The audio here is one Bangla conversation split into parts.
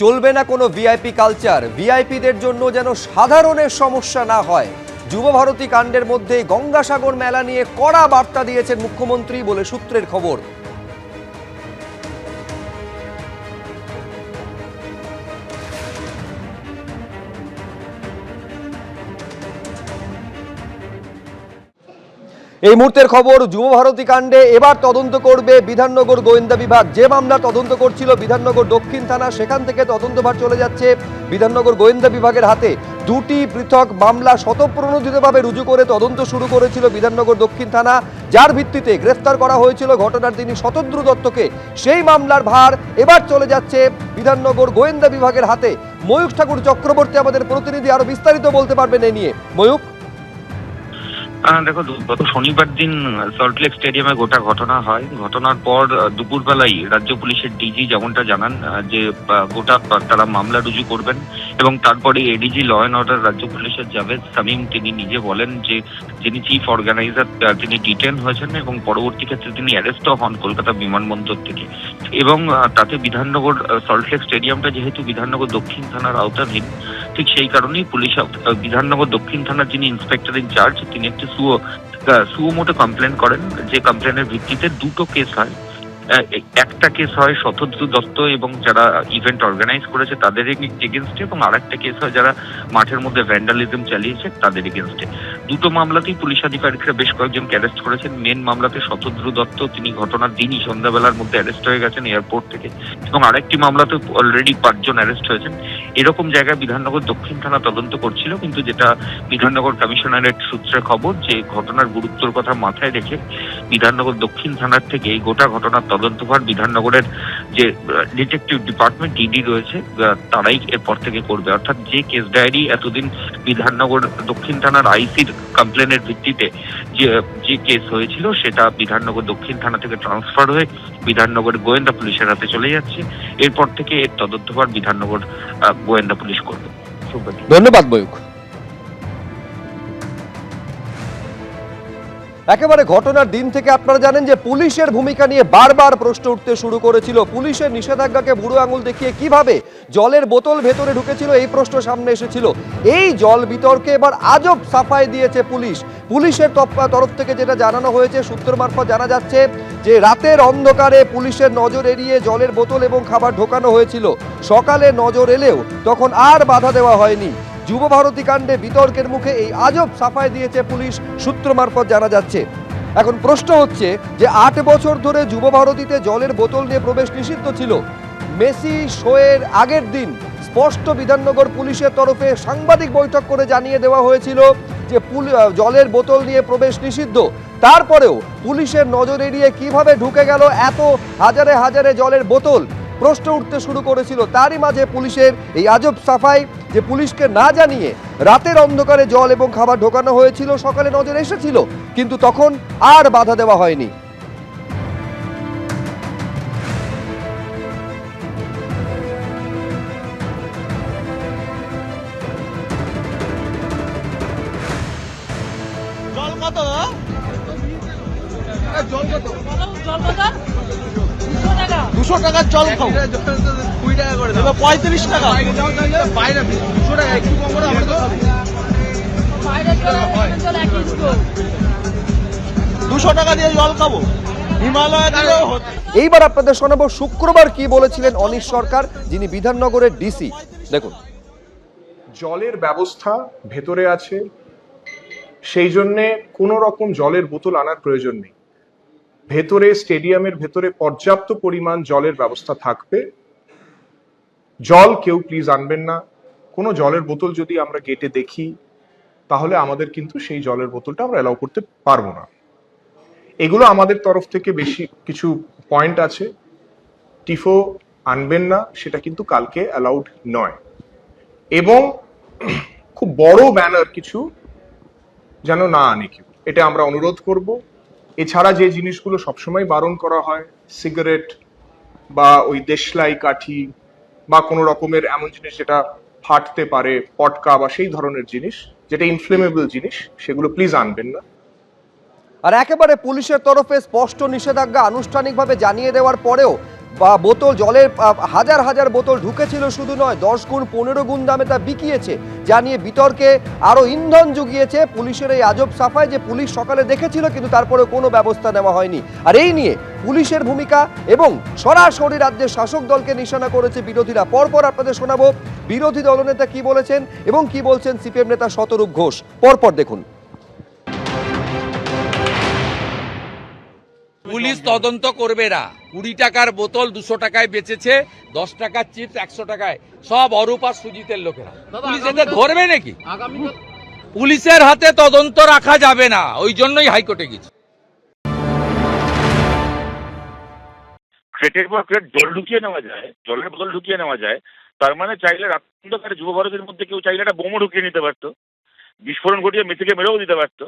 চলবে না কোনো ভিআইপি কালচার, ভিআইপিদের জন্য যেন সাধারণের সমস্যা না হয়। যুবভারতী কাণ্ডের মধ্যে গঙ্গাসাগর মেলা নিয়ে কড়া বার্তা দিয়েছেন মুখ্যমন্ত্রী বলে সূত্রের খবর। এই মুহূর্তের খবর, যুবভারতী কাণ্ডে এবার তদন্ত করবে বিধাননগর গোয়েন্দা বিভাগ। যে মামলা তদন্ত করছিল বিধাননগর দক্ষিণ থানা, সেখান থেকে তদন্তভার চলে যাচ্ছে বিধাননগর গোয়েন্দা বিভাগের হাতে। দুটি পৃথক মামলা স্বতঃপ্রণোদিতভাবে রুজু করে তদন্ত শুরু করেছিল বিধাননগর দক্ষিণ থানা, যার ভিত্তিতে গ্রেফতার করা হয়েছিল ঘটনার দিনই শতদ্রু দত্তকে। সেই মামলার ভার এবার চলে যাচ্ছে বিধাননগর গোয়েন্দা বিভাগের হাতে। ময়ূখ ঠাকুর চক্রবর্তী আমাদের প্রতিনিধি, আরো বিস্তারিত বলতে পারবেন এ নিয়ে। ময়ূখ, দেখো, গত শনিবার দিন সল্টলেক স্টেডিয়ামে গোটা ঘটনা হয়। ঘটনার পর দুপুরবেলায় রাজ্য পুলিশের ডিজি যেমনটা জানান যে গোটা তারা মামলা রুজু করবেন, এবং তারপরে এডিজি ল অ্যান্ড অর্ডার রাজ্য পুলিশের জাভেদ শামীম তিনি নিজে বলেন যে যিনি চিফ অর্গানাইজার তিনি ডিটেন হয়েছেন এবং পরবর্তী ক্ষেত্রে তিনি অ্যারেস্টও হন কলকাতা বিমানবন্দর থেকে। এবং তাতে বিধাননগর সল্টলেক স্টেডিয়ামটা যেহেতু বিধাননগর দক্ষিণ থানার আওতাধীন, ঠিক সেই কারণেই পুলিশ বিধাননগর দক্ষিণ থানার যিনি ইন্সপেক্টর ইনচার্জ তিনি একটি সুও মোটে কমপ্লেন করেন, যে কমপ্লেনের ভিত্তিতে দুটো কেস হয়। একটা কেস হয় শতদ্রু দত্ত এবং যারা ইভেন্ট অর্গানাইজ করেছে তাদের এগেনস্টে, এবং আরেকটা কেস হয় যারা মাঠের মধ্যে ভ্যান্ডালিজম চালিয়েছে তাদের এগেনস্টে। দুটো মামলাতেই পুলিশ আধিকারিকরা বেশ কয়েকজনকে অ্যারেস্ট করেছেন। মেন মামলাতে শতদ্রু দত্ত তিনি ঘটনার দিনই সন্ধ্যাবেলার মধ্যে অ্যারেস্ট হয়ে গেছেন এয়ারপোর্ট থেকে, এবং আরেকটি মামলাতে অলরেডি 5 জন অ্যারেস্ট হয়েছেন। এরকম জায়গায় বিধাননগর দক্ষিণ থানা তদন্ত করছিল, কিন্তু যেটা বিধাননগর কমিশনারেট সূত্রে খবর যে ঘটনার গুরুত্বের কথা মাথায় রেখে বিধাননগর দক্ষিণ থানার থেকে এই গোটা ঘটনার তদন্তভার বিধাননগরের যে ডিটেকটিভ ডিপার্টমেন্ট ইডি রয়েছে তারাই এরপর থেকে করবে। অর্থাৎ যে কেস ডায়েরি এতদিন বিধাননগর দক্ষিণ থানার আইসির কমপ্লেনের ভিত্তিতে যে কেস হয়েছিল সেটা বিধাননগর দক্ষিণ থানা থেকে ট্রান্সফার হয়ে বিধাননগর গোয়েন্দা পুলিশের হাতে চলে যাচ্ছে। এরপর থেকে এর তদন্তভার বিধাননগর গোয়েন্দা পুলিশ করবে। ধন্যবাদ ময়ূখ। একেবারে ঘটনার দিন থেকে আপনারা জানেন যে পুলিশের ভূমিকা নিয়ে বারবার প্রশ্ন উঠতে শুরু করেছিল। পুলিশের নিষেধাজ্ঞাকে বুড়ো আঙুল দেখিয়ে কিভাবে জলের বোতল ভেতরে ঢুকেছিল এই প্রশ্ন সামনে এসেছিল। এই জল বিতর্কে এবার আজব সাফাই দিয়েছে পুলিশ। পুলিশের তরফ থেকে যেটা জানানো হয়েছে, সূত্র মারফত জানা যাচ্ছে যে রাতের অন্ধকারে পুলিশের নজর এড়িয়ে জলের বোতল এবং খাবার ঢোকানো হয়েছিল। সকালে নজর এলেও তখন আর বাধা দেওয়া হয়নি। যুবভারতী কাণ্ডে বিতর্কের মুখে এই আজব সাফাই দিয়েছে পুলিশ, সূত্র মারফত জানা যাচ্ছে। এখন প্রশ্ন হচ্ছে যে 8 বছর ধরে যুবভারতীতে জলের বোতল নিয়ে প্রবেশ নিষিদ্ধ ছিল। মেসি শোয়ের আগের দিন স্পষ্ট বিধাননগর পুলিশের তরফে সাংবাদিক বৈঠক করে জানিয়ে দেওয়া হয়েছিল যে জলের বোতল নিয়ে প্রবেশ নিষিদ্ধ। তারপরেও পুলিশের নজর এড়িয়ে কিভাবে ঢুকে গেল এত হাজারে হাজারে জলের বোতল, প্রশ্ন উঠতে শুরু করেছিল। তারই মাঝে পুলিশের এই আজব সাফাই যে পুলিশকে না জানিয়ে রাতের অন্ধকারে জল এবং খাবার ঢোকানো হয়েছিল, সকালে নজর এসেছিল কিন্তু তখন আর বাধা দেওয়া হয়নি। জল কত? জল কত? 200 টাকার জল খাও, 20 টাকা করে দাও, 35 টাকা বাইরে, 200 টাকা একটু কম করে আমরা তো 200 টাকা দিয়ে জল খাবো হিমালয়। এইবার আপনাদের শোনাবো শুক্রবার কি বলেছিলেন অনিশ সরকার, যিনি বিধাননগরের ডিসি। দেখুন, জলের ব্যবস্থা ভেতরে আছে, সেই জন্যে কোনো রকম জলের বোতল আনার প্রয়োজন নেই। ভেতরে স্টেডিয়ামের ভেতরে পর্যাপ্ত পরিমাণ জলের ব্যবস্থা থাকবে। জল কেউ প্লিজ আনবেন না। কোনো জলের বোতল যদি আমরা গেটে দেখি তাহলে আমাদের কিন্তু সেই জলের বোতলটা আমরা অ্যালাউ করতে পারবো না। এগুলো আমাদের তরফ থেকে বেশি কিছু পয়েন্ট আছে। টিফো আনবেন না, সেটা কিন্তু কালকে অ্যালাউড নয়। এবং খুব বড় ব্যানার কিছু যেন না আনে কেউ, এটা আমরা অনুরোধ করব। এছাড়া যে জিনিসগুলো সবসময় বারণ করা হয়, সিগারেট বা ওই দেশলাই কাঠি বা কোনো রকমের এমন জিনিস যেটা ফাটতে পারে, পটকা বা সেই ধরনের জিনিস যেটা ইনফ্লেমেবল জিনিস, সেগুলো প্লিজ আনবেন না। আর একেবারে পুলিশের তরফে স্পষ্ট নিষেধাজ্ঞা আনুষ্ঠানিকভাবে জানিয়ে দেওয়ার পরেও বা বোতল জলের হাজার হাজার বোতল ঢুকেছিল শুধু নয়, 10 গুণ 15 গুণ দামে তা বিকিয়েছে, যা নিয়ে বিতর্কে আরো ইন্ধন জুগিয়েছে পুলিশের এই আজব সাফাই যে পুলিশ সকালে দেখেছিল কিন্তু তারপরে কোনো ব্যবস্থা নেওয়া হয়নি। আর এই নিয়ে পুলিশের ভূমিকা এবং সরাসরি রাজ্যের শাসক দলকে নিশানা করেছে বিরোধীরা। পরপর আপনাদের শোনাবো বিরোধী দলনেতা কি বলেছেন এবং কি বলছেন সিপিএম নেতা শতরূপ ঘোষ। পরপর দেখুন। পুলিশ তদন্ত করবে না। 20 টাকার বোতল 200 টাকায় বেচেছে, 10 টাকার চিপস 100 টাকায়, সব অরূপ আর সুজিতের লোকেরা। পুলিশ এদের ধরবে নাকি? পুলিশের হাতে তদন্ত রাখা যাবে না, ওই জন্যই হাইকোর্টে গেছে। ক্রেটের পর ক্রেট জল ঢুকিয়ে নেওয়া যায়, জলের বোতল ঢুকিয়ে নেওয়া যায়, তার মানে চাইলে রাত্রে যুব ভারতের মধ্যে কেউ চাইলে একটা বোমও ঢুকিয়ে নিতে পারতো, বিস্ফোরণ ঘটিয়ে মেসিকে মেরেও দিতে পারতো।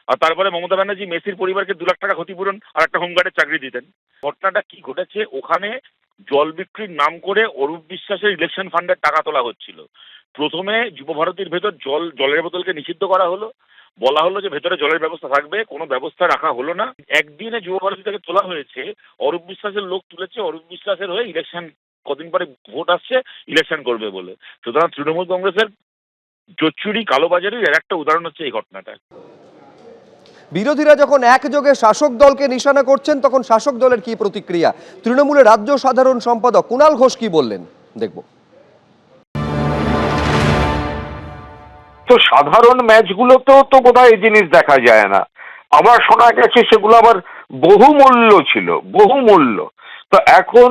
আর তারপরে মমতা ব্যানার্জি মেসির পরিবারকে 2 লাখ টাকা ক্ষতিপূরণ আর একটা হোমগার্ডের চাকরি দিতেন। ঘটনাটা কি ঘটেছে, ওখানে জল বিক্রির নাম করে অরূপ বিশ্বাসের ইলেকশন ফান্ডের টাকা তোলা হচ্ছিল। প্রথমে যুব ভারতীর ভেতর জলের বোতলকে নিষিদ্ধ করা হলো, বলা হলো যে ভেতরে জলের ব্যবস্থা থাকবে, কোনো ব্যবস্থা রাখা হলো না। একদিনে যুব ভারতী থেকে তোলা হয়েছে, অরূপ বিশ্বাসের লোক তুলেছে, অরূপ বিশ্বাসের হয়ে ইলেকশন কদিন পরে ভোট আসছে, ইলেকশন করবে বলে। সুতরাং তৃণমূল কংগ্রেসের জোচ্চুরি কালোবাজারির এর একটা উদাহরণ হচ্ছে এই ঘটনাটা। বিরোধীরা যখন একযোগে শাসক দলকে নিশানা করছেন তখন শাসক দলের কি প্রতিক্রিয়া, তৃণমূলের রাজ্য সাধারণ সম্পাদক কুণাল ঘোষ কি বললেন দেখব। তো সাধারণ ম্যাচগুলোতেও তো বোধহয় এই জিনিস দেখা যায় না। আবার শোনা গেছে সেগুলো আবার বহুমূল্য ছিল, বহুমূল্য। তো এখন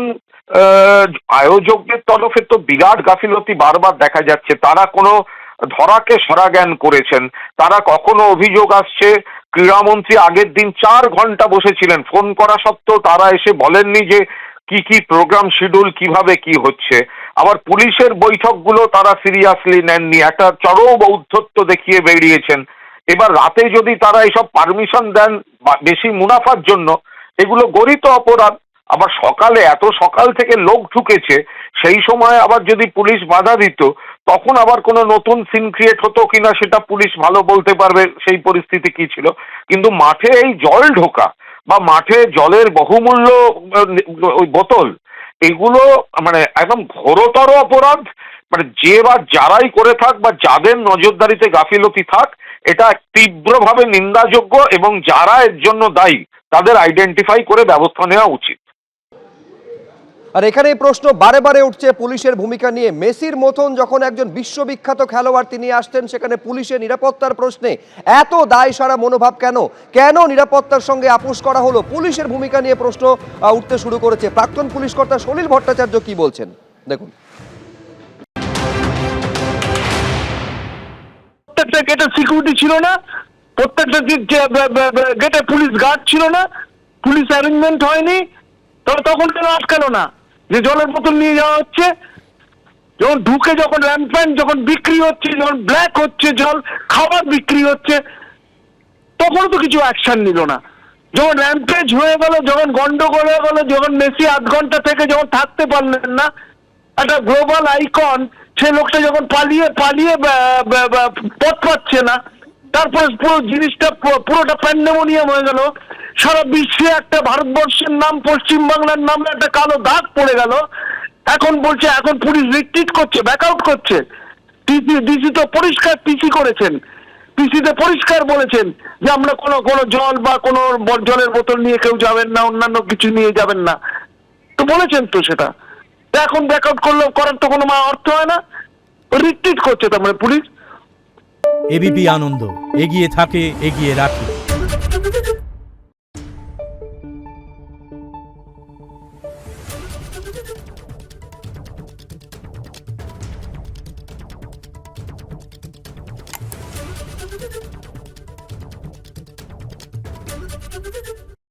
আয়োজকদের তরফে তো বিরাট গাফিলতি বারবার দেখা যাচ্ছে। তারা কোনো ধরাকে সরা জ্ঞান করেছেন। তারা কখনো অভিযোগ আসছে ক্রীড়ামন্ত্রী আগের দিন 4 ঘন্টা বসেছিলেন, ফোন করা সত্ত্বেও তারা এসে বলেননি যে কি কি প্রোগ্রাম শিডিউল কিভাবে কি হচ্ছে। আবার পুলিশের বৈঠকগুলো তারা সিরিয়াসলি নেননি, একটা চরম ঔদ্ধত্য দেখিয়ে বেরিয়েছেন। এবার রাতে যদি তারা এসব পারমিশন দেন বেশি মুনাফার জন্য, এগুলো গরিত অপরাধ। আবার সকালে এত সকাল থেকে লোক ঢুকেছে, সেই সময় আবার যদি পুলিশ বাধা দিত তখন আবার কোনো নতুন সিন ক্রিয়েট হতো কিনা সেটা পুলিশ ভালো বলতে পারবে সেই পরিস্থিতি কি ছিল। কিন্তু মাঠে এই জল ঢোকা বা মাঠে জলের বহুমূল্য ওই বোতল, এগুলো মানে একদম ঘোরতর অপরাধ। মানে যে বা যারাই করে থাক বা যাদের নজরদারিতে গাফিলতি থাক, এটা তীব্রভাবে নিন্দাযোগ্য এবং যারা এর জন্য দায়ী তাদের আইডেন্টিফাই করে ব্যবস্থা নেওয়া উচিত। আর এখানে এই প্রশ্ন বারে বারে উঠছে পুলিশের ভূমিকা নিয়ে। মেসির মতন যখন একজন বিশ্ববিখ্যাত খেলোয়াড় তিনি আসতেন, সেখানে পুলিশের নিরাপত্তার প্রশ্নে এত দায় সারা মনোভাব কেন? কেন নিরাপত্তার সঙ্গে আপোষ করা হলো? পুলিশের ভূমিকা নিয়ে প্রশ্ন উঠতে শুরু করেছে। প্রাক্তন পুলিশ কর্তা সলিল ভট্টাচার্য কি বলছেন দেখুন। প্রত্যেকটা গেটে সিকিউরিটি ছিল না, প্রত্যেকটা গেটে পুলিশ গার্ড ছিল না, পুলিশ অ্যারেঞ্জমেন্ট হয়নি, তখন কেন আটকালো না? যে জলের বোতল নিয়ে যাওয়া হচ্ছে, যখন ঢুকে যখন র্যাম্প্যান্ট যখন বিক্রি হচ্ছে, যখন ব্ল্যাক হচ্ছে জল, খাবার বিক্রি হচ্ছে, তখন তো কিছু অ্যাকশন নিল না। যখন র্যাম্পেজ হয়ে গেল, যখন গন্ডগোল হয়ে গেল, যখন মেসি 8 ঘন্টা থেকে যখন থাকতে পারলেন না, একটা গ্লোবাল আইকন সে লোকটা যখন পালিয়ে পথ পাচ্ছে না, তারপরে পুরো জিনিসটা পুরোটা প্যান্ডেমোনিয়াম হয়ে গেল। সারা বিশ্বে একটা ভারতবর্ষের নাম, পশ্চিমবাংলার নামে একটা কালো দাগ পড়ে গেল। এখন বলছে এখন পুলিশ রিট্রিট করছে, ব্যাকআউট করছে। ডিসি তো পরিষ্কার পিসি করেছেন, পিসিতে পরিষ্কার বলেছেন যে আমরা কোনো জল বা কোনো জলের বোতল নিয়ে কেউ যাবেন না, অন্যান্য কিছু নিয়ে যাবেন না, তো বলেছেন তো সেটা। এখন ব্যাকআউট করার তো কোনো অর্থ হয় না, রিট্রিট করছে তার মানে পুলিশ। এবিপি আনন্দ, এগিয়ে থাকে, এগিয়ে রাখে।